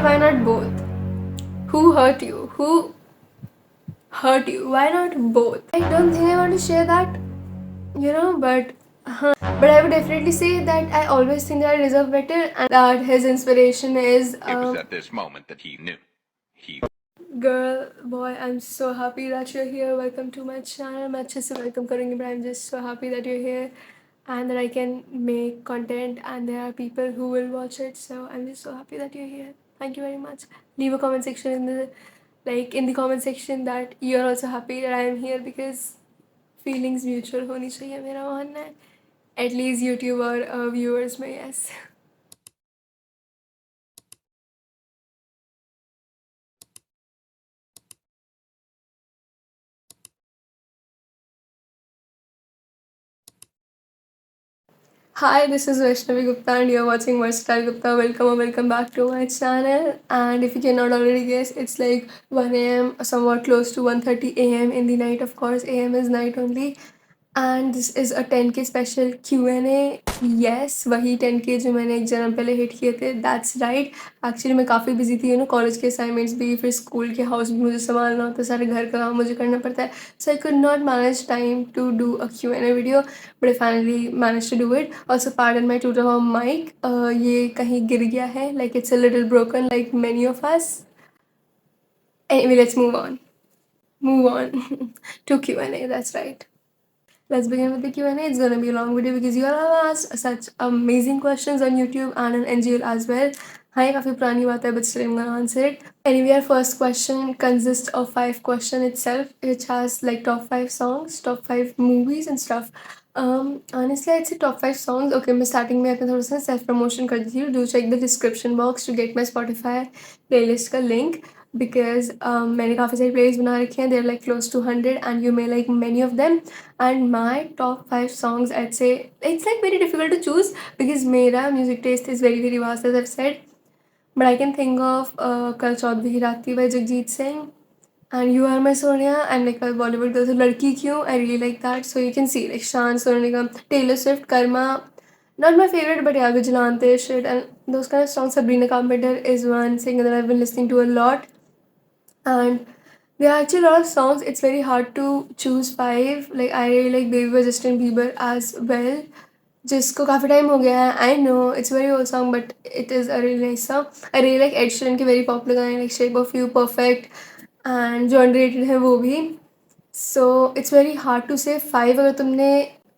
why not both? Who hurt you? Who hurt you? Why not both? I don't think I want to share that, but I would definitely say that I always think that I deserve better, and that his inspiration is It was at this moment that he knew. Girl, boy, I'm so happy that you're here. Welcome to my channel. मैं अच्छे से welcome करूँगी, but I'm just so happy that you're here and that I can make content and there are people who will watch it. So I'm just so happy that you're here. Thank you very much. Leave a comment section in the comment section that you're also happy that I am here, because feelings mutual होनी चाहिए, मेरा मानना है. At least YouTube और viewers में, yes. Hi, this is Vaishnavi Gupta and you're watching Versatile Gupta. Welcome or welcome back to my channel. And if you cannot already guess, it's like 1 a.m. somewhat close to 1:30 a.m. in the night. Of course, a.m. is night only. And this is a 10K special Q&A. Yes, वही 10K जो मैंने एक जन्म पहले hit किए थे. That's right. Actually मैं काफ़ी बिजी थी, कॉलेज के असाइनमेंट्स भी, फिर स्कूल के हाउस भी मुझे संभालना होता है, सारे घर का काम मुझे करना पड़ता है. So I could not manage time to do a Q&A video, but I finally managed to do it. Also pardon my tutor mic. ये कहीं गिर गया है, like it's a little broken like many of us. Anyway, let's move on. To Q&A. That's right. Let's begin with the Q&A. It's gonna be a long video because you all have asked such amazing questions on YouTube and on NGL as well. Hi, काफी पुरानी बात है, but still I'm gonna answer it. Anyway, our first question consists of 5 questions itself, which has like top 5 songs, top 5 movies and stuff. Honestly, I'd say top 5 songs. Okay, मैं starting में अपना थोड़ा सा self promotion कर देती हूँ. Do check the description box to get my Spotify playlist का link. Because मैंने काफ़ी सारी प्लेलिस्ट बना रखी हैं. They're like close to 100 and you may like many of them. And my top 5 songs, I'd say it's like very difficult to choose because मेरा music taste is very very vast, as I've said. But I can think of कल चौथ भी राती by Jagjit Singh and You Are My Sonia. I'm like a Bollywood girl, so लड़की क्यों, I really like that. So you can see like Shan, Sonu Nigam, Taylor Swift, Karma. Not my favorite, but yeah, Vigilante, shit, and those kind of songs. Sabrina Carpenter is one singer that I've been listening to a lot. And there are actually a lot of songs. It's very hard to choose 5. Like I really like Baby by Justin Bieber as well. जिसको काफ़ी time हो गया है. I know it's a very old song, but it is a really nice song. I really like Ed Sheeran के very popular गाने like Shape of You, Perfect, and जो underrated है वो भी. So it's very hard to say 5. अगर तुमने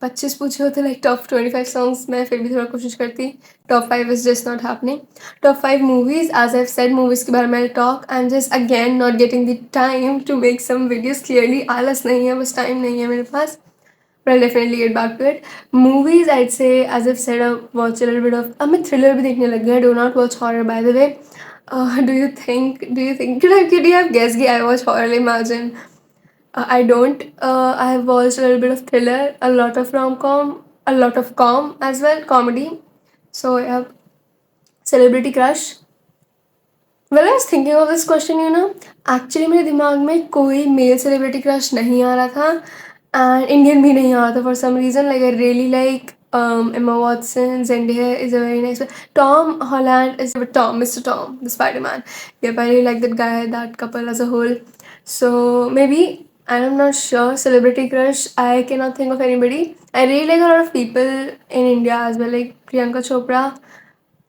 25 पूछे होते like top 25 songs, मैं फिर भी थोड़ा कोशिश करती. Top 5 is just not happening. Top 5 movies, as I've said, movies के बारे में I'll talk. I'm just again not getting the time to make some videos. Clearly आलस नहीं है, बस time नहीं है मेरे पास. But I'll definitely get back to it. Movies, I'd say, as I've said, I watch a little bit of. अब मैं thriller भी देखने लग गई. I do not watch horror, by the way. Could you have guessed that I watch horror? Imagine. I don't. I have watched a little bit of thriller, a lot of rom-com, a lot of as well, comedy. So yeah, celebrity crush. Well, I was thinking of this question, Actually, मेरे दिमाग में कोई male celebrity crush नहीं आ रहा था, and Indian भी नहीं आ रहा था for some reason. Like I really like Emma Watson. Zendaya is a very nice. Tom Holland is Mr. Tom, the Spider-Man. Yep, I really like that guy, that couple as a whole. So maybe I'm not sure. Celebrity crush, I cannot think of anybody. I really like a lot of people in India as well, like Priyanka Chopra,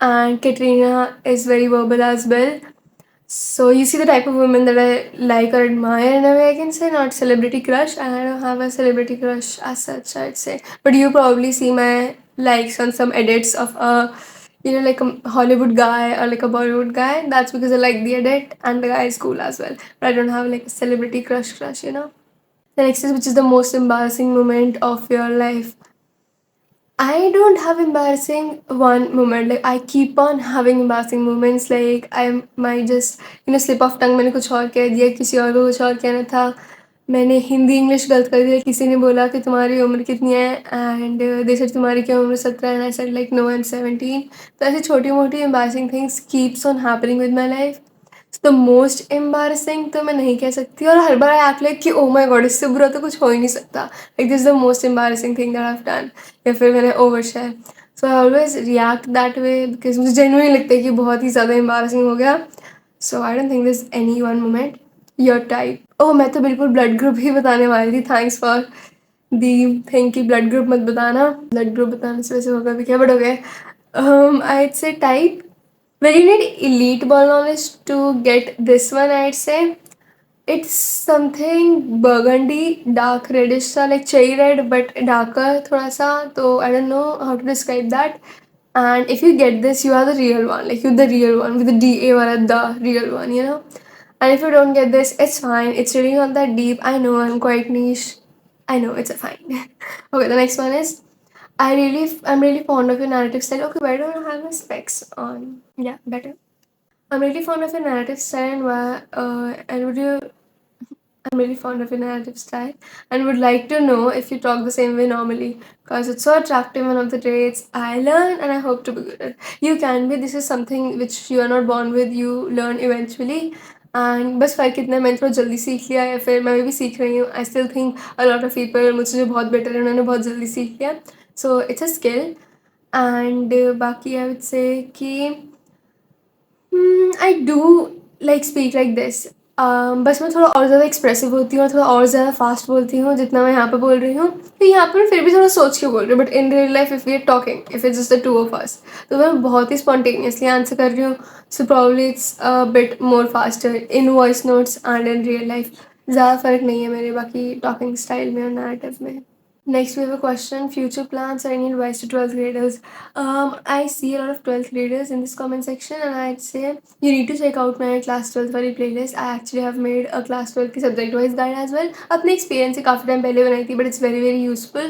and Katrina is very verbal as well. So you see the type of women that I like or admire in a way, I can say. Not celebrity crush. I don't have a celebrity crush as such, I'd say. But you probably see my likes on some edits of like a Hollywood guy or like a Bollywood guy. That's because I like the edit and the guy is cool as well. But I don't have like a celebrity crush. The next is, which is the most embarrassing moment of your life? I don't have embarrassing one moment. Like I keep on having embarrassing moments. Like I might just slip off tongue. मैंने कुछ और कह दिया, किसी और को कुछ और कहना था. मैंने हिंदी इंग्लिश गलत कर दिया. किसी ने बोला कि तुम्हारी उम्र कितनी है, एंड दे सेड तुम्हारी क्या उम्र 17, and I said like no, I am 17. तो ऐसी छोटी मोटी embarrassing things keeps on happening with my life. The most embarrassing तो मैं नहीं कह सकती, और हर बार आई एक्ट लाइक कि ओ माई गॉड, इससे बुरा तो कुछ हो ही नहीं सकता. Like this the most embarrassing thing that I have done, या फिर मैंने over share. So I always react that way because मुझे जेन्युइनली लगता है कि बहुत ही ज़्यादा एम्बारसिंग हो गया. So I don't think there's any one moment. Your type. Oh, मैं तो बिल्कुल ब्लड ग्रुप ही बताने वाली थी. Thanks for the thing कि ब्लड ग्रुप मत बताना. ब्लड ग्रुप बताने से वैसे होगा भी क्या, but okay. I'd say type. Well, you need elite ball knowledge to get this one, I'd say. It's something burgundy, dark reddish सा, like cherry red, but darker थोड़ा सा. तो I don't know how to describe that. And if you get this, you are the real one. Like you're the real one with the DA wala, the real one, you know. And if you don't get this, it's fine. It's really not that deep. I know I'm quite niche. I know it's a fine. Okay, the next one is I'm really fond of your narrative style. Okay, why don't I have my specs on? Yeah, better. I'm really fond of your narrative style and would you I'm really fond of your narrative style and would like to know if you talk the same way normally because it's so attractive. One of the traits I learn and I hope to be good at. You can be. This is something which you are not born with. You learn eventually. And बस फ़र्क इतना है मैंने थोड़ा जल्दी सीख लिया या फिर मैं भी सीख रही हूँ. I still think a lot of people मुझसे जो बहुत better है उन्होंने बहुत जल्दी सीख लिया. So it's a skill. And बाकी I would say कि I do like speak like this. बस मैं थोड़ा और ज़्यादा एक्सप्रेसिव होती हूँ और थोड़ा और ज़्यादा फास्ट बोलती हूँ जितना मैं यहाँ पे बोल रही हूँ. तो यहाँ पर मैं फिर भी थोड़ा सोच के बोल रही हूँ, but in real life if we are talking if it's just the two of us तो मैं बहुत ही स्पॉन्टेनियसली आंसर कर रही हूँ. So probably it's bit more faster in voice notes and in real life. ज़्यादा फ़र्क नहीं है मेरे बाकी टॉकिंग स्टाइल में और नैरेटिव में. Next, we have a question: future plans or any advice to 12th graders? I see a lot of 12th graders in this comment section, and I'd say you need to check out my class 12th वाली playlist. I actually have made a class 12 की subject wise guide as well. अपने experience से काफ़ी time पहले बनाई थी, but it's very very useful.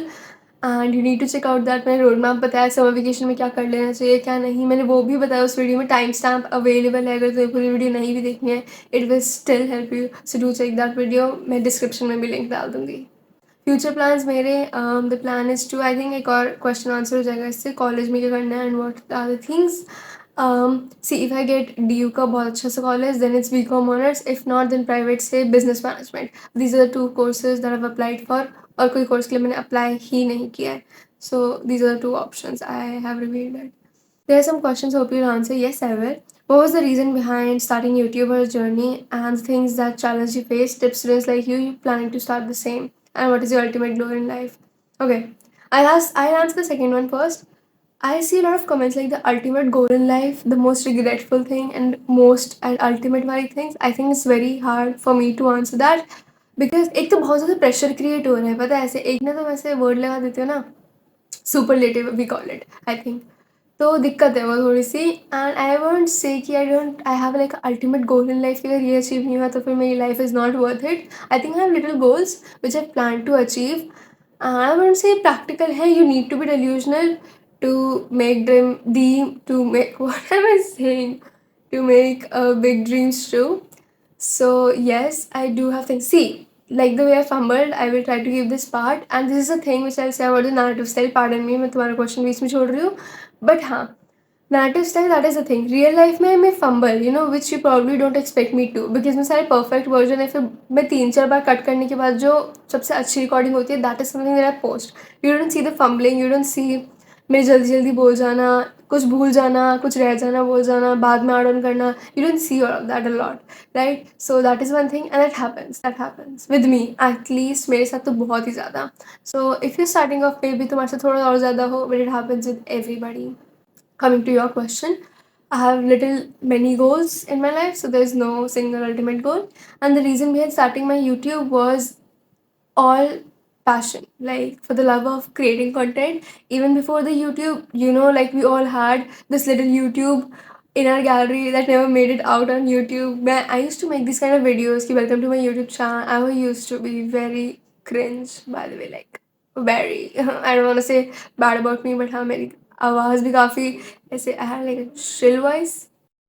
And you need to check out that. मैंने road map बताया समर वेकेशन में क्या कर लेना चाहिए क्या नहीं. मैंने वो भी बताया उस वीडियो में. टाइम स्टैम्प अवेलेबल है अगर तुम्हें पूरी वीडियो नहीं भी देखनी है. It will still help you. So do check that video. मैं डिस्क्रिप्शन में भी लिंक डाल दूँगी. फ्यूचर प्लान्स मेरे the plan is to I think एक और क्वेश्चन आंसर हो जाएगा इससे. कॉलेज में क्या करना है and what are the things. See if I get DU का बहुत अच्छा सा college then it's BCom honours. If not then private से business management. These are the two courses that have applied for. और कोई कोर्स के लिए मैंने अप्लाई ही नहीं किया है. So these are the two options I have revealed that. There are some questions, hope you'll answer. Yes, I will. What was the reason behind starting YouTuber's journey and things that challenge you face? Tips students like you planning to start the same? And what is your ultimate goal in life? Okay, I'll answer the second one first. I see a lot of comments like the ultimate goal in life, the most regretful thing, and most and ultimate वाली things. I think it's very hard for me to answer that because एक तो बहुत ज़्यादा pressure create हो रहा है. पता है ऐसे एक ना तो वैसे word लगा देते हो ना, superlative we call it I think. तो दिक्कत है वो थोड़ी सी. एंड आई वोंट से कि I have like ultimate goal in life. अगर ये अचीव नहीं हुआ तो फिर मेरी life is not worth it. I think I have little goals which I plan to achieve. I won't say practical है. You need to be delusional to make dream the to make what am I saying to make big dreams true. So yes, I do have things. See, like the way I fumbled, I will try to give this part. And this is a thing which I'll say about the narrative style. Pardon me, मैं तुम्हारा question बीच में छोड़ रही हूँ. But हाँ, narrative style, that is the thing. Real life में मैं fumble, you know, which you probably don't expect me to. Because मैं सारे perfect version है फिर मैं 3-4 बार कट करने के बाद जो सबसे अच्छी रिकॉर्डिंग होती है, that is something that I post. You don't see the fumbling, you don't see मेरे जल्दी जल्दी बोल जाना, कुछ भूल जाना, कुछ रह जाना, बोल जाना, बाद में ऐड ऑन करना. You don't see all of that a lot, right? So that is one thing and that happens with me at least. मेरे साथ तो बहुत ही ज़्यादा. So if you're starting off maybe तुम्हारे साथ थोड़ा और ज़्यादा हो, but it happens with everybody. Coming to your question, I have many goals in my life, so there's no single ultimate goal. And the reason behind starting my YouTube was all passion, like for the love of creating content. Even before the YouTube, you know, like we all had this little YouTube in our gallery that never made it out on YouTube. I used to make these kind of videos ki welcome to my YouTube channel. I used to be very cringe, by the way, like very I don't want to say bad about me, but हाँ मेरी आवाज़ भी काफ़ी ऐसे I had like a shrill voice.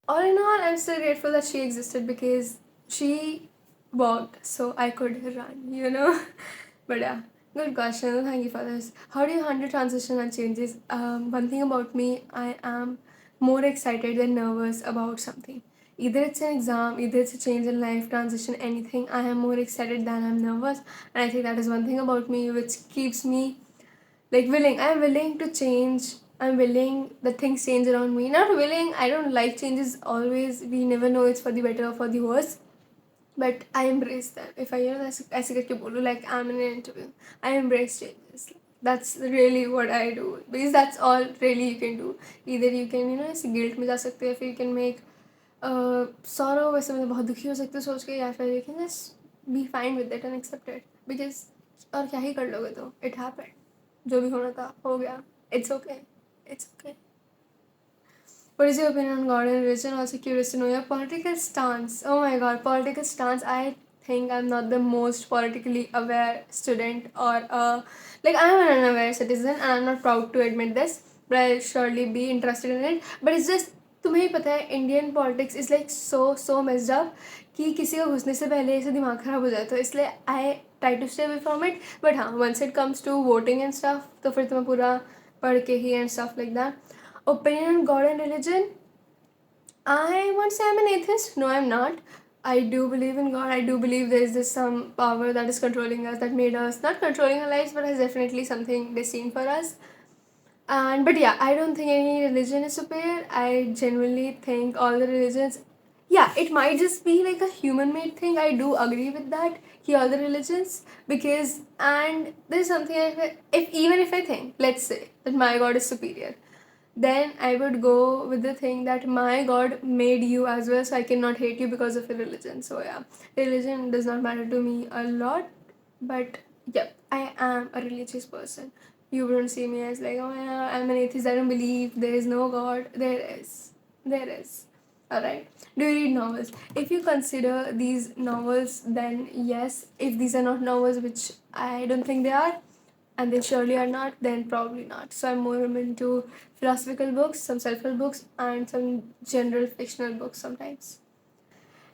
All in all, I'm still grateful that she existed because she walked so I could run, you know. But yeah, good question. Thank you for this. How do you handle transition and changes? One thing about me, I am more excited than nervous about something. Either it's an exam, either it's a change in life, transition, anything. I am more excited than I'm nervous, and I think that is one thing about me which keeps me like willing. I'm willing to change I'm willing that things change around me. Not willing, I don't like changes always. We never know it's for the better or for the worse. But I embrace them. If I ऐसे करके बोलूँ like I'm in an interview, I embrace changes. That's really what I do because that's all really you can do. Either you can ऐसे guilt में जा सकते हो, फिर you can make sorrow, वैसे मतलब बहुत दुखी हो सकते हो सोच के, या फिर you can just be fine with it and accept it because और क्या ही कर लोगे, तो it happened. जो भी होना था हो गया. It's okay. It's okay. What is your opinion on God and religion? Also curious to know your political stance. Oh my god, political stance. I think I'm not the most politically aware student or like I'm an unaware citizen and I'm not proud to admit this, but I'll surely be interested in it. But it's just तुम्हें ही पता है Indian politics is like so messed up कि किसी को घुसने से पहले ऐसे दिमाग ख़राब हो जाए, तो इसलिए I try to stay away from it. But हाँ, once it comes to voting and stuff तो फिर तुम्हें पूरा पढ़ के ही and stuff like that. Opinion on God and religion? I won't say I'm an atheist. No, I'm not. I do believe in God. I do believe there is this some power that is controlling us, that made us, not controlling our lives, but has definitely something destined for us. And but yeah, I don't think any religion is superior. I genuinely think all the religions, yeah, it might just be like a human made thing. I do agree with that. All the religions, because and there's something if even if I think, let's say that my God is superior, then I would go with the thing that my God made you as well, so I cannot hate you because of your religion. So yeah, religion does not matter to me a lot, but yeah, I am a religious person. You wouldn't see me as like, oh yeah, I'm an atheist, I don't believe there is no God. There is. There is. Alright. Do you read novels? If you consider these novels, then yes. If these are not novels, which I don't think they are, and they surely are not, then probably not. So I'm more into philosophical books, some self-help books, and some general fictional books sometimes.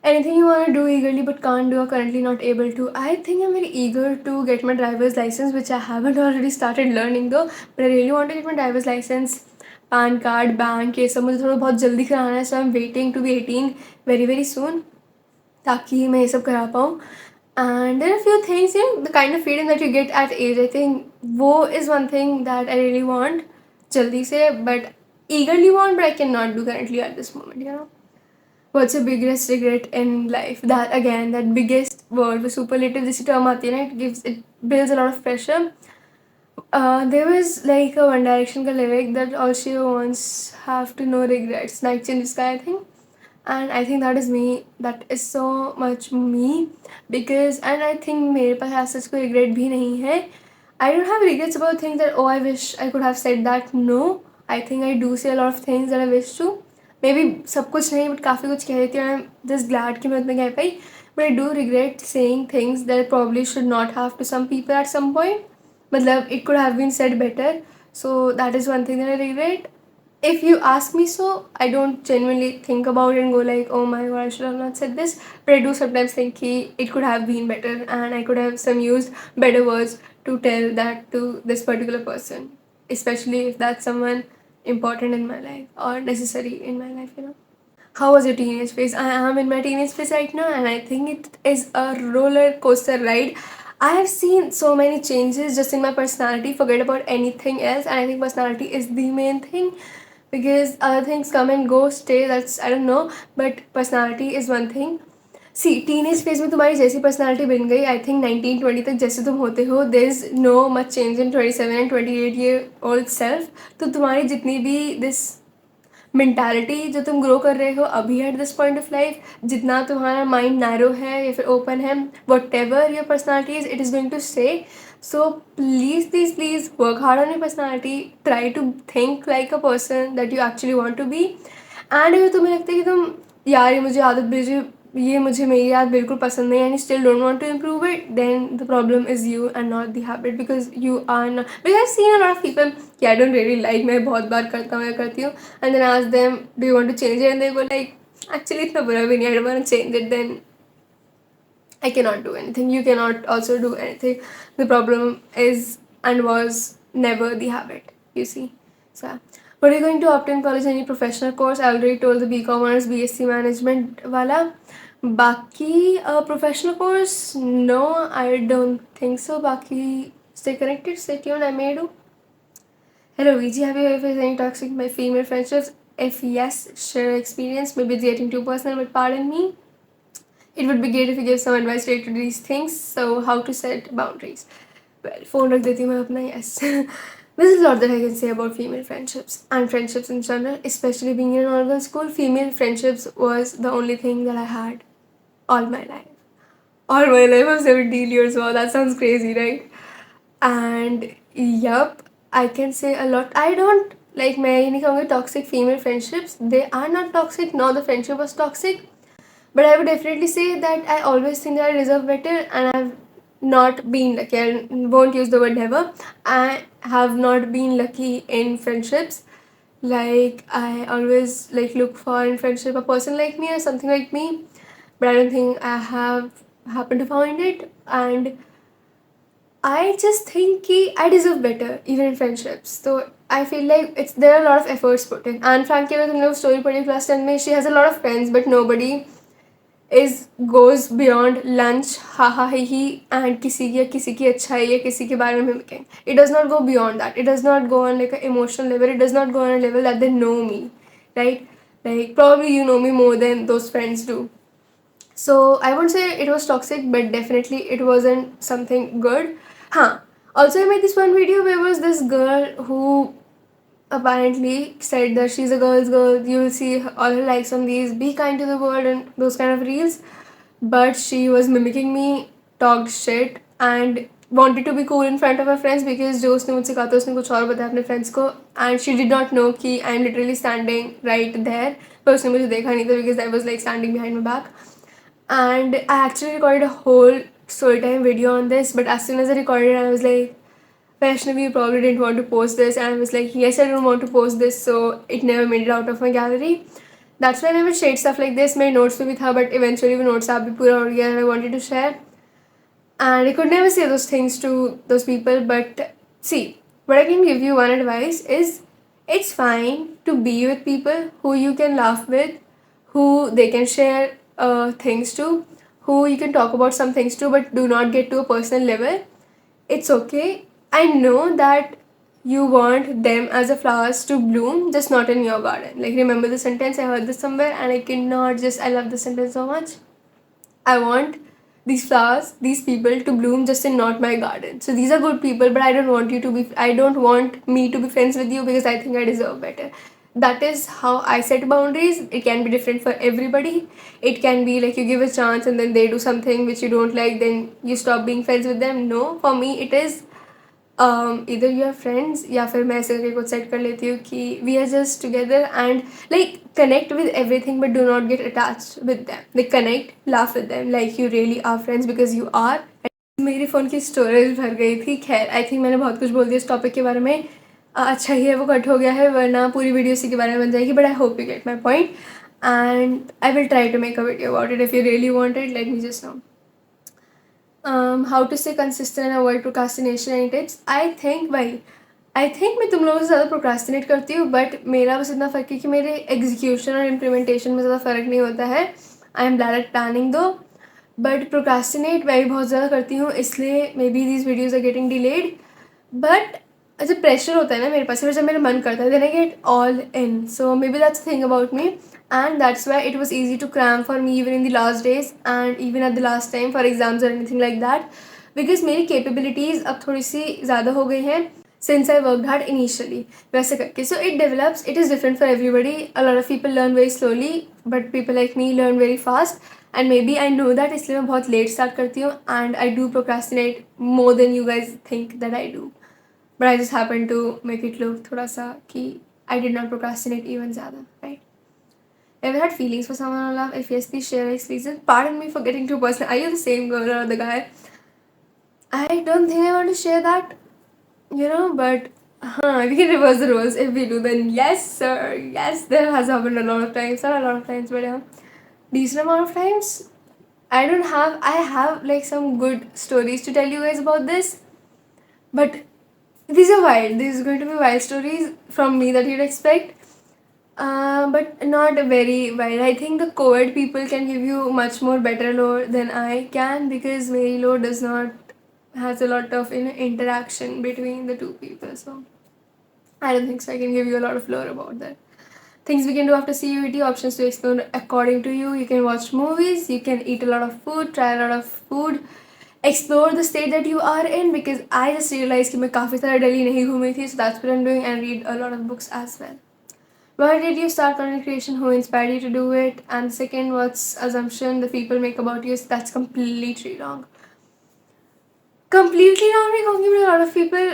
Anything you want to do eagerly but can't do or currently not able to? I think I'm very eager to get my driver's license, which I haven't already started learning though. But I really want to get my driver's license, PAN card, bank, ये सब मुझे थोड़ा बहुत जल्दी कराना है. So I'm waiting to be 18 very soon, ताकि मैं ये सब करा पाऊँ. And there are a few things, the kind of freedom that you get at age, I think वो is one thing that I really want जल्दी से, but eagerly want, but I cannot do currently at this moment. What's your biggest regret in life? That again, that biggest word with superlative, this term आती है ना, it builds a lot of pressure. There was like a One Direction का lyric that all she wants have to no regrets. Night Changes Sky, I think. And I think that is me. That is so much me. Because, and I think मेरे पास ऐसा कुछ regret भी नहीं है. I don't have regrets about things that, oh, I wish I could have said that. No. I think I do say a lot of things that I wish to. Maybe सब कुछ नहीं, but काफ़ी कुछ कह देती हूँ. I'm just glad कि मैं उतना कह पाई. But I do regret saying things that I probably should not have to some people at some point. मतलब it could have been said better. So that is one thing that I regret. If you ask me so, I don't genuinely think about it and go like, oh my god, I should have not said this. But I do sometimes think it could have been better and I could have some used better words to tell that to this particular person. Especially if that's someone important in my life or necessary in my life. How was your teenage phase? I am in my teenage phase right now, and I think it is a roller coaster ride. I have seen so many changes just in my personality. Forget about anything else, and I think personality is the main thing because other things come and go, stay. That's I don't know, but personality is one thing. See teenage phase में तुम्हारी जैसी personality बन गई, I think 19-20 तक जैसे तुम होते हो, there is no much change in 27 and 28 year old self. तो तुम्हारी जितनी भी दिस मेंटालिटी जो तुम ग्रो कर रहे हो अभी at this point of life, जितना तुम्हारा माइंड नैरो है या फिर ओपन है, whatever your personality is, it is going to stay. So please work hard on your personality. Try to think like a person that you actually want to be. And अगर तुम्हें लगता है कि तुम यार ये मुझे मेरी याद बिल्कुल पसंद नहीं, and still don't want to improve it, then the problem is you and not the habit, because you are not. Because I seen a lot of people कि आई डोंट रियली लाइक, मैं बहुत बार करता हूँ या करती हूँ, and then ask them do you want to change it, and they go like actually इतना बुरा भी नहीं, I don't want to change it. Then I cannot do anything. You cannot also do anything. The problem is and was never the habit, you see. So, yeah. But are you going to opt in college any professional course? I already told the BCom honors BSc management wala. Baki professional course? No, I don't think so. Baki stay connected, stay tuned, I may do. Hello, VG. Have you ever faced any toxic by female friendships? If yes, share your experience. Maybe it's getting too personal, but pardon me. It would be great if you give some advice related to these things. So, how to set boundaries? Well, phone रख देती हूँ मैं अपना. Yes. This is a lot that I can say about female friendships and friendships in general, especially being in an all-girls school. Female friendships was the only thing that I had all my life. All my life. I'm 17 years old. That sounds crazy, right? And yup, I can say a lot. I don't like मैं ये नहीं कहूँगी toxic female friendships. They are not toxic. Nor the friendship was toxic. But I would definitely say that I always think that I deserve better, and I've not been lucky. I won't use the word never. I have not been lucky in friendships. Like I always like look for in friendship a person like me or something like me, but I don't think I have happened to find it. And I just think कि I deserve better even in friendships. So I feel like there are a lot of efforts put in. And frankly, अगर तुमने वो story पढ़ी class 10 में, she has a lot of friends, but nobody goes beyond lunch, ha ha hi hi, and किसी की अच्छाई या किसी के बारे में mimicking. It does not go beyond that. It does not go on like an emotional level. It does not go on a level that they know me, right? Like probably you know me more than those friends do. So I won't say it was toxic, but definitely it wasn't something good. Huh. Also, I made this one video where was this girl who apparently said that she's a girl's girl. You will see all her likes on these, be kind to the world, and those kind of reels. But she was mimicking me, talked shit, and wanted to be cool in front of her friends because जो उसने मुझसे कहा था उसने कुछ और बताया अपने friends को, and she did not know कि I am literally standing right there. पर उसने मुझे देखा नहीं था because I was like standing behind my back. And I actually recorded a whole story time video on this, but as soon as I recorded it, I was like, Vaishnavi, you probably didn't want to post this. And I was like, yes, I don't want to post this, so it never made it out of my gallery. That's why I never shared stuff like this. My notes में भी था, but eventually वो notes आप भी पूरा हो गया and I wanted to share. And I could never say those things to those people, but see, what I can give you one advice is it's fine to be with people who you can laugh with, who they can share things to, who you can talk about some things to, but do not get to a personal level. It's okay. I know that you want them as a flowers to bloom, just not in your garden. Like, remember the sentence? I heard this somewhere and I cannot just, I love this sentence so much. I want these flowers, these people to bloom just in not my garden. So these are good people, but I don't want you to be, I don't want me to be friends with you because I think I deserve better. That is how I set boundaries. It can be different for everybody. It can be like you give a chance and then they do something which you don't like, then you stop being friends with them. No, for me it is either you are friends या फिर मैं ऐसे करके कुछ set कर लेती हूँ कि we are just together and like connect with everything but do not get attached with them. Like connect, laugh with them like you really are friends because you are. मेरे फ़ोन की storage भर गई थी. खैर I think मैंने बहुत कुछ बोल दिया इस टॉपिक के बारे में. अच्छा ही है वो कट हो गया है, वरना पूरी वीडियो इसी के बारे में बन जाएगी. But I hope you get my point and I will try to make a video about it. If you really want it, let me just know. How to stay consistent and avoid procrastination. Any tips? I think मैं तुम लोगों से ज़्यादा procrastinate करती हूँ, but मेरा बस इतना फ़र्क है कि मेरे एग्जीक्यूशन और इम्प्लीमेंटेशन में ज़्यादा फ़र्क नहीं होता है. I am bad at planning though, but procrastinate मैं भी बहुत ज़्यादा करती हूँ, इसलिए maybe these videos are getting delayed. But जब प्रेशर होता है ना मेरे पास, फिर जब मेरा मन करता है then I get all in. So maybe that's thing about me and that's why it was easy to cram for me even in the last days and even at the last time for exams or anything like that, because मेरी capabilities अब थोड़ी सी ज़्यादा हो गई हैं since I worked hard initially वैसे करके. So it develops, it is different for everybody. A lot of people learn very slowly but people like me learn very fast and maybe I know that, इसलिए मैं बहुत late start करती हूँ and I do procrastinate more than you guys think that I do. But I just happen to make it look थोड़ा सा कि I did not procrastinate even ज़्यादा, right? Ever had feelings for someone I love? If yes, please share your experience. Pardon me for getting too personal. Are you the same girl or the guy? I don't think I want to share that, but we can reverse the roles. If we do, then yes, sir. Yes, there has happened a lot of times. Not a lot of times, but yeah, decent amount of times. I have like some good stories to tell you guys about this, but these are wild. These are going to be wild stories from me that you'd expect. But not very wild. I think the co-ed people can give you much more better lore than I can because very lore has a lot of interaction between the two people. So I don't think so. I can give you a lot of lore about that. Things we can do after CUET, options to explore according to you. You can watch movies, you can eat a lot of food, try a lot of food, explore the state that you are in, because I just realized कि मैं काफ़ी सारा Delhi नहीं घूमी थी, so that's what I'm doing, and read a lot of books as well. Why did you start content creation? Who inspired you to do it? And second, what's assumption the people make about you? That's completely wrong. Completely wrong नहीं कहूँगी, but a lot of people,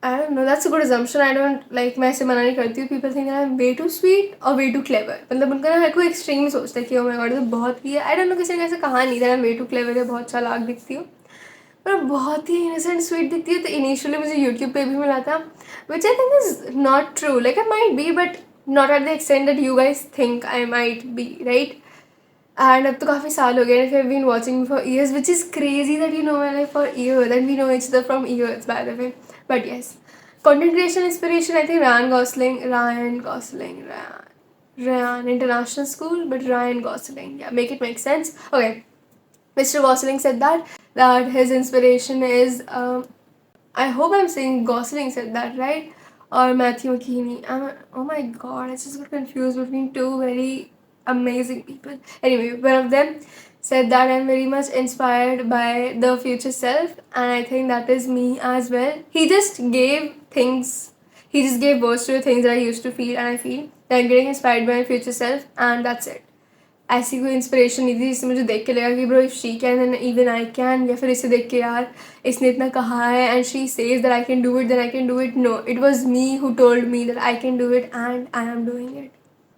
I don't know, that's a good assumption. I don't like, मैं ऐसे मना नहीं करती हूँ. People think that I'm way too sweet or way too clever. मतलब उनका ना हर कोई एक्सट्रीम में सोचता है कि oh my god, ये तो बहुत ही है. I don't know, किसी ने ऐसे कहा नहीं that I'm way too clever है, बहुत चालाक दिखती हूँ. पर बहुत ही innocent sweet दिखती है. तो इनिशियली मुझे यूट्यूब पे भी मिला था, which I think is not true. Like I might be, but not at the extent that you guys think I might be, right? And अब तो काफ़ी साल हो गए. If you've been watching me for years, which is crazy that you know my life for years, and we know each other from years, by the way. But yes, content creation inspiration, I think Ryan International School, but Ryan Gosling. Yeah, make it make sense. Okay, Mr. Gosling said that his inspiration is I hope I'm saying Gosling said that right, or Matthew McConaughey. Oh my god, I just got confused between two very amazing people. Anyway, one of them said that I'm very much inspired by the future self, and I think that is me as well. He just gave words to the things that I used to feel, and I feel that I'm getting inspired by my future self, and that's it. ऐसी कोई inspiration नहीं थी जिससे मुझे देख के लगा कि bro if she can then even I can, या फिर इसे देख के यार इसने इतना कहा है and she says that I can do it then I can do it. No, it was me who told me that I can do it and I am doing it.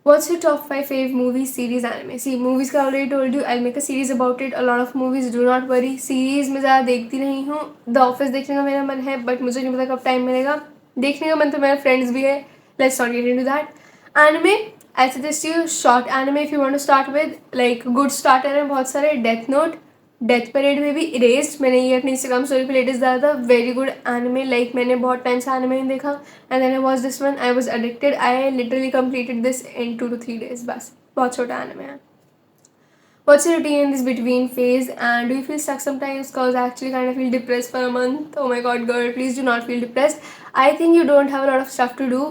What's your top 5 fave movies, series, anime? See, movies का already told you. I'll make a series about it. A lot of movies, do not worry. Series में ज़्यादा देखती नहीं हूँ. The Office देखने का मेरा मन है, but मुझे नहीं पता कब टाइम मिलेगा. देखने का मन तो मेरा फ्रेंड्स भी है. Let's not get into that. Anime, I suggest you short anime if you want to start with. Like good starter है बहुत सारे. Death Note, डेथ परेड में भी इरेज्ड मैंने ये अपनी इंस्टाग्राम स्टोरी पे लेटेस्ट डाला था. Very good anime. लाइक मैंने बहुत टाइम से एनिमे नहीं देखा and then I watch this one. I was addicted. I literally completed this in 2 to 3 days. बस बहुत छोटा एनिमे है. What's your routine in this between phase, and do you feel stuck sometimes? Cause I actually kind of feel depressed for a month. Oh my god, girl, please do not feel depressed. I think you don't have a lot of stuff to do,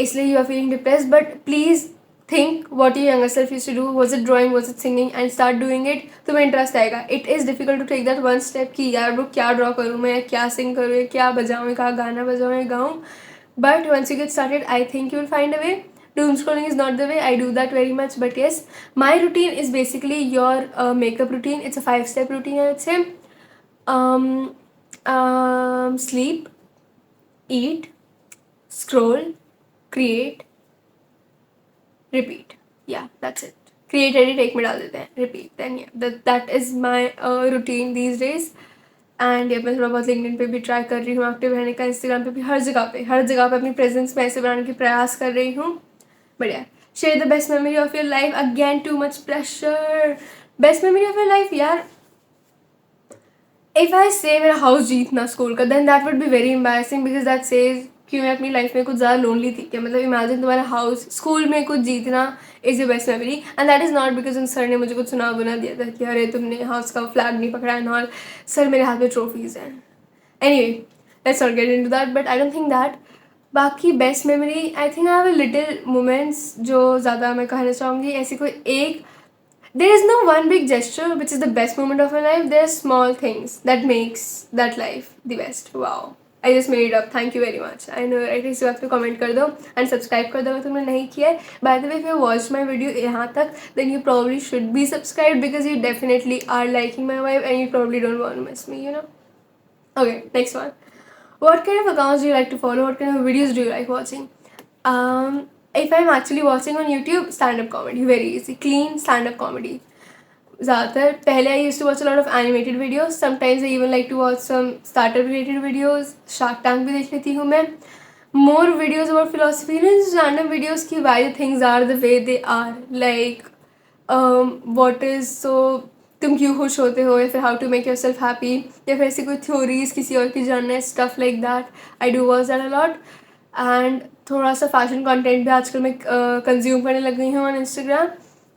इसलिए you are feeling depressed. But please think what your younger self used to do. Was it drawing, was it singing, and start doing it. तुम्हें interest आएगा. It is difficult to take that one step कि यार वो क्या draw करूँ मैं, क्या सिंग करूँ, क्या बजाऊँ, क्या गाना बजाऊँ, गाऊँ. But once you get started, I think you will find a way. Doom scrolling is not the way. I do that very much. But yes, my routine is basically your makeup routine. It's a 5-step routine, I would say. Sleep, eat, scroll, create, repeat. Yeah, that's it. Create, edit, एक में डाल देते हैं, repeat. Then yeah, that is my routine these days. And ये मैं थोड़ा बहुत LinkedIn पे भी ट्राई कर रही हूँ एक्टिव रहने का. इंस्टाग्राम पे भी हर जगह पे अपनी प्रेजेंस में ऐसे बनाने की प्रयास कर रही हूँ. बढ़िया. Share the best memory of your life. Again too much pressure. Best memory of your life यार, इफ आई से मेरा हाउस जीतना स्कूल का, then that would be very embarrassing because that says कि मैं अपनी लाइफ में कुछ ज़्यादा लोनली थी क्या. मतलब इमेजिन तुम्हारा हाउस स्कूल में कुछ जीतना is your best memory. And that is not because उन सर ने मुझे कुछ सुना बुना दिया था कि अरे तुमने हाउस का फ्लैग नहीं पकड़ा एंड ऑल. सर मेरे हाथ में ट्रॉफीज़ हैं. Anyway, let's not get into that. But I don't think that. बाकी best memory, I think I have a little moments जो ज़्यादा मैं कहना चाहूँगी. ऐसी कोई एक, there is no one big gesture which is the best moment of my life. There are small things that makes that life the best. Wow, I just made it up. Thank you very much. I know, right? इसी बात पे comment कर दो and subscribe कर दो अगर तुमने नहीं किया है. By the way, if you watched my video यहाँ तक, then you probably should be subscribed because you definitely are liking my vibe and you probably don't want to miss me, you know. Okay, next one. What kind of accounts do you like to follow? What kind of videos do you like watching? If I'm actually watching on YouTube, stand-up comedy, very easy, clean stand-up comedy. ज़्यादातर पहले I used to watch a lot of animated videos. Sometimes I even like to watch some startup related videos. Shark Tank भी देख लेती हूँ मैं. More videos about philosophy, just random videos की why things are the way they are. Like what is so तुम क्यों खुश होते हो, या फिर how to make yourself happy, या फिर ऐसी कोई theories किसी और की जानना है, stuff like that. I do watch that a lot. And थोड़ा सा फैशन कंटेंट भी आजकल मैं कंज्यूम करने लग गई हूँ on Instagram.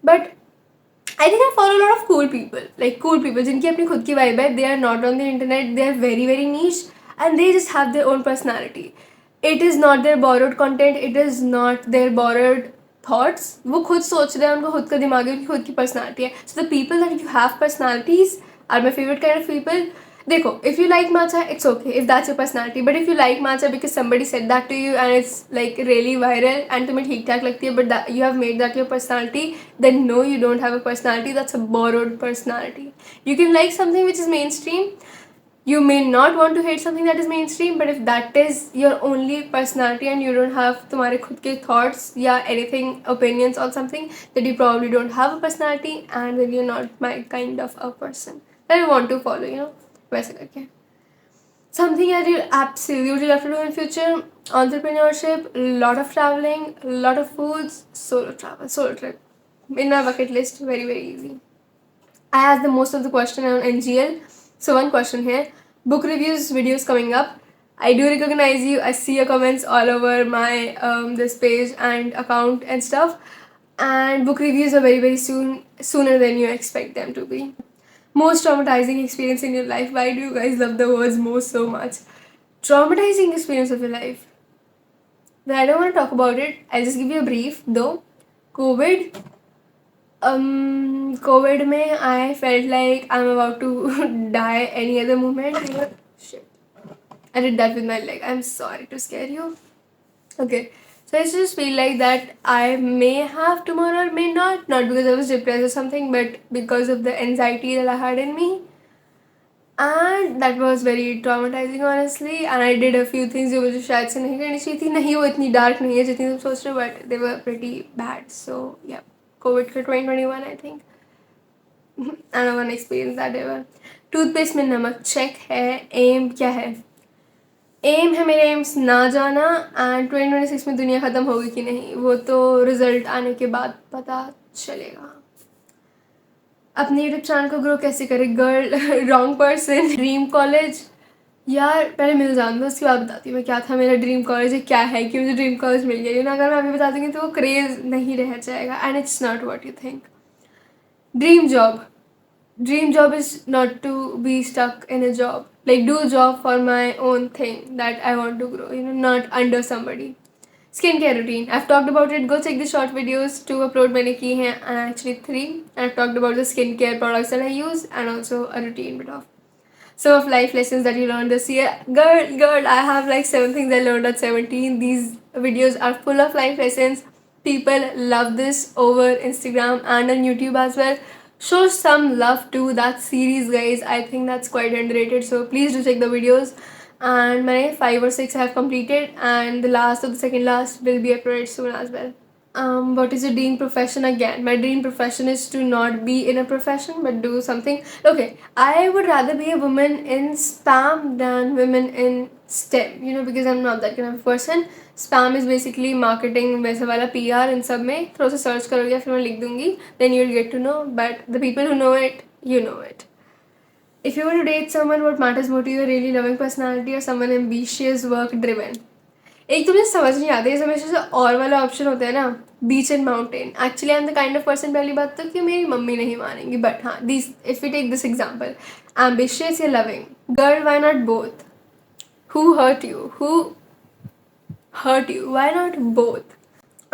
But I think I follow lot of cool people जिनकी अपनी खुद की वाइब है. They are not on the internet, they are very very niche and they just have their own personality. It is not their borrowed content, it is not their borrowed thoughts. वो खुद सोच रहे हैं, उनका खुद का दिमाग है, उनकी खुद की पर्सनैलिटी है. So the people that you have personalities are my favourite kind of people. देखो, if you like matcha, it's okay if that's your personality, but if you like matcha because somebody said that to you and it's like really viral and तुम्हें ठीक ठाक लगती है, but that you have made that your personality, then no, you don't have a personality. That's a borrowed personality. You can like something which is mainstream. You may not want to hate something that is mainstream, but if that is your only personality and you don't have तुम्हारे खुद के thoughts या anything opinions on something, then you probably don't have a personality, and then you're not my kind of a person that I want to follow, you know. वैसे करके something that you absolutely love to do in future: entrepreneurship, lot of traveling, lot of foods, solo travel, solo trip in my bucket list. Very very easy. I asked the most of the question on NGL, so one question here: book reviews videos coming up. I do recognize you. I see your comments all over my this page and account and stuff, and book reviews are very very soon, sooner than you expect them to be. Most traumatizing experience in your life. Why do you guys love the words most so much? Traumatizing experience of your life. But I don't want to talk about it. I'll just give you a brief though. COVID. COVID में I felt like I'm about to die any other moment. Shit. I did that with my leg. I'm sorry to scare you. Okay. So I just feel like that I may have tomorrow or may not because I was depressed or something, but because of the anxiety that I had in me. And that was very traumatizing honestly, and I did a few things जो मुझे शायद से नहीं करनी चाहिए थी. नहीं, वो इतनी डार्क नहीं है जितनी तुम सोच रहे हो, but they were pretty bad. So yeah, COVID का 2021 I think. I don't want to experience that ever. Toothpaste में नमक चेक है. एम क्या है? एम है मेरे एम्स ना जाना, एंड 2026 में दुनिया ख़त्म होगी कि नहीं वो तो रिजल्ट आने के बाद पता चलेगा. अपने यूट्यूब चैनल को ग्रो कैसे करें? Girl wrong person. Dream college. यार पहले मिल जान दो, उसके बाद बताती हूँ मैं क्या था मेरा ड्रीम कॉलेज, क्या है कि मुझे ड्रीम कॉलेज मिल गया. ना अगर मैं अभी बता दूँगी तो वो क्रेज़ नहीं रह जाएगा, and it's not what you think. Dream job. Dream job is not to be stuck in a job. Like, do a job for my own thing that I want to grow, you know, not under somebody. Skincare routine. I've talked about it. Go check the short videos. 2 upload मैंने की हैं, and actually 3. I've talked about the skincare products that I use and also a routine bit of. Some of life lessons that you learned this year. Girl, I have like 7 things I learned at 17. These videos are full of life lessons. People love this over Instagram and on YouTube as well. Show some love to that series, guys. I think that's quite underrated, so please do check the videos. And my 5 or 6 I have completed, and the last of the second last will be uploaded soon as well. What is your dream profession? Again, my dream profession is to not be in a profession but do something. Okay, I would rather be a woman in spam than women in STEM, you know, because I'm not that kind of person. Spam is basically marketing, वैसा वाला PR. इन सब में थोड़ा सा search करोगे या फिर मैं लिख दूँगी, then you'll get to know. But the people who know it, you know it. If you were to date someone, what matters more to you? A really loving personality or someone ambitious, work driven? एक तो मुझे समझ नहीं आता है, हमेशा से और वाला ऑप्शन होता है ना, beach and mountain. Actually I am the kind of person, पहली बात तो कि मेरी मम्मी नहीं मानेंगी, बट हाँ, this if you take this example, ambitious या loving. Girl, why not both? Who hurt you? Why not both?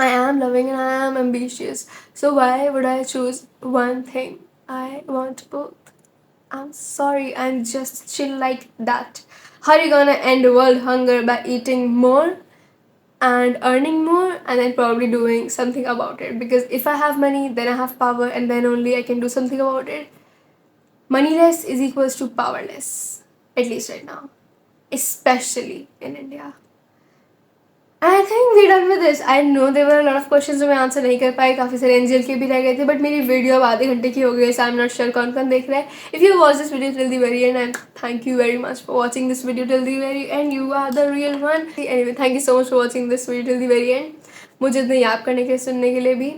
I am loving and I am ambitious, so why would I choose one thing? I want both. I'm sorry, I'm just chill like that. How are you gonna end world hunger? By eating more and earning more and then probably doing something about it. Because if I have money, then I have power, and then only I can do something about it. Moneyless is equals to powerless, at least right now, especially in India. I think we're done with this. I know there were a lot of questions जो मैं answer नहीं कर पाई, काफ़ी सारे angel के भी रह गए थे, बट मेरी वीडियो अब आधे घंटे की हो गई, so I'm not sure कौन कौन देख रहा है. If you watch this video till the very end, and thank you very much for watching this video till the very end, you are the real one. Anyway, thank you so much for watching this video till the very end. मुझे इतना याद करने के लिए, सुनने के लिए भी.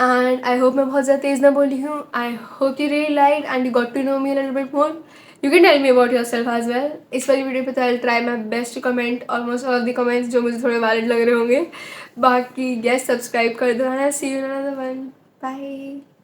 And I hope मैं बहुत ज़्यादा तेज़ ना बोली हूँ. I hope you really liked and you got to know me a little bit more. You can tell me about yourself as well. इस वाली वीडियो पे तो I'll try my best to comment almost all of the comments जो मुझे थोड़े valid लग रहे होंगे. बाकी yes, सब्सक्राइब कर दो, and I'll see you in another one. Bye.